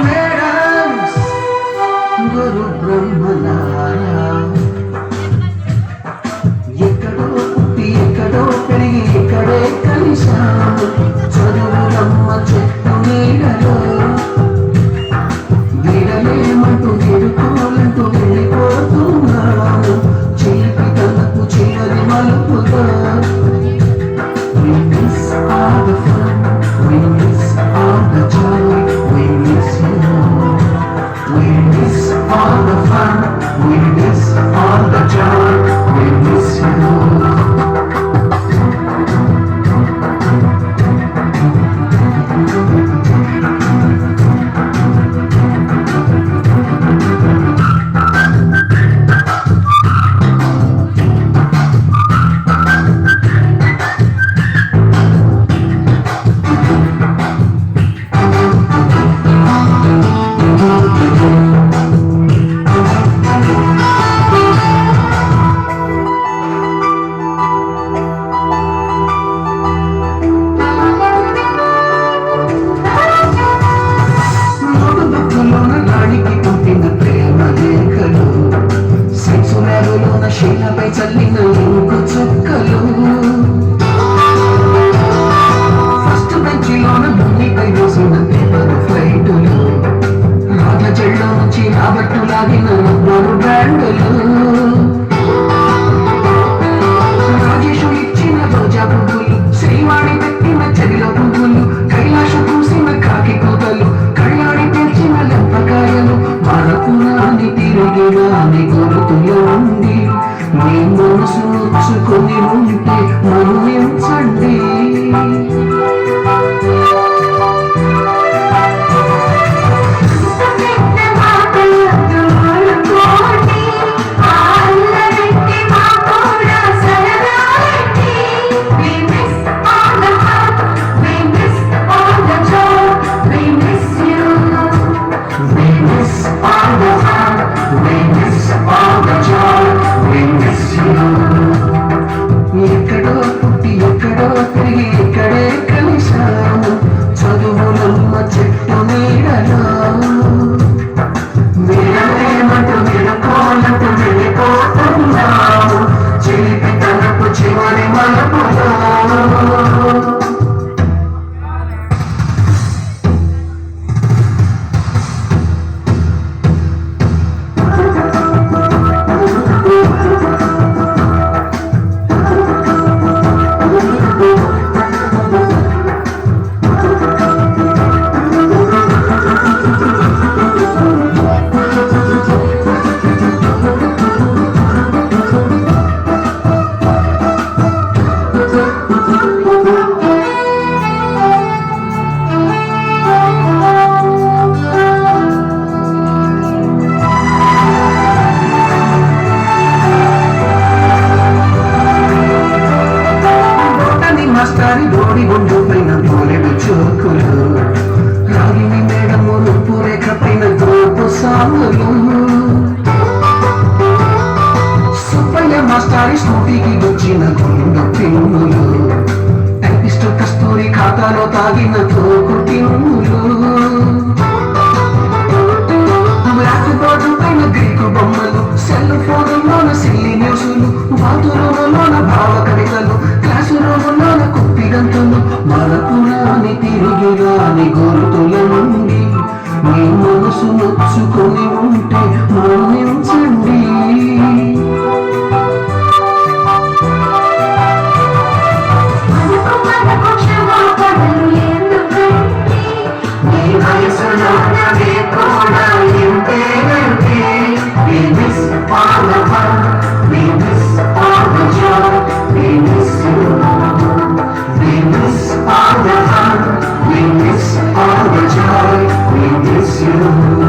Parents గురు బ్రహ్మలారా ఎక్కడో పుట్టి ఎక్కడో పెరిగి ఎక్కడే కలిశాము చదువులమ్మ చెట్టు నీడలో వీడలేమంటూ తిరుకోలంటూ వెళ్ళిపోతున్నాము చిలిపి తనకు చివరి మలుపుగా We miss all the fun, we miss all the joy, we miss you. We miss all the fun, we miss all the joy, we miss you. శీలపై చల్లిన ఇంకు చుక్కలు ఫస్ట్ బెంచిలోన భూమిపై మోసిన పేపర్ ఫ్లైటులు రాగ చెళ్ళ నుంచి రాబట్టు లాగిన రబ్బరు బ్యాండులు రాజేషు ఇచ్చిన రోజా పువ్వులు శ్రీవాణి పెట్టిన చెరిల పువ్వులు కైలాస పూసిన కాకి కూతలు కళ్ళాడి తెచ్చిన లెంపకాయలు మరపురాని తిరిగి రాని గురుతులు ఉంది నీ మనసు నొచ్చుకొని ఉంటే మన్నించండి ఎక్కడో పుట్టి ఎక్కడో తిరిగి ఇక్కడే కలిశాము చదువులమ్మ చెట్టు నీడలో వీడలేమంటూ విడుకోలంటూ వెళ్ళిపోతున్నాము చిలిపి తనకు చివరి మలుపులో మాస్టారి డోడి బొండు పైన తోలెడు చోకులు రాగిని మేడము రూపు రేఖ పైన గోపు సాములు సుబ్బయ్య మాస్టారి స్కూటీకి వచ్చిన గుండు పిన్నులు టైపిస్టు కస్తూరి ఖాతాలో తాగిన తోకు టిన్నులు బ్లాక్ బోర్డు పైన గ్రీకు బొమ్మలు సెల్ ఫోన్లోన సిల్లి న్యూసులు బాతులోన భావ కవితలు క్లాసు రూములోన కుప్పిగంతులు మరపురాని తిరిగి రాని గుర్తుల నుండి మీ మనసు నొచ్చుకొని ఉంటే మన్నించండి all the fun, we miss all the joy, we miss you.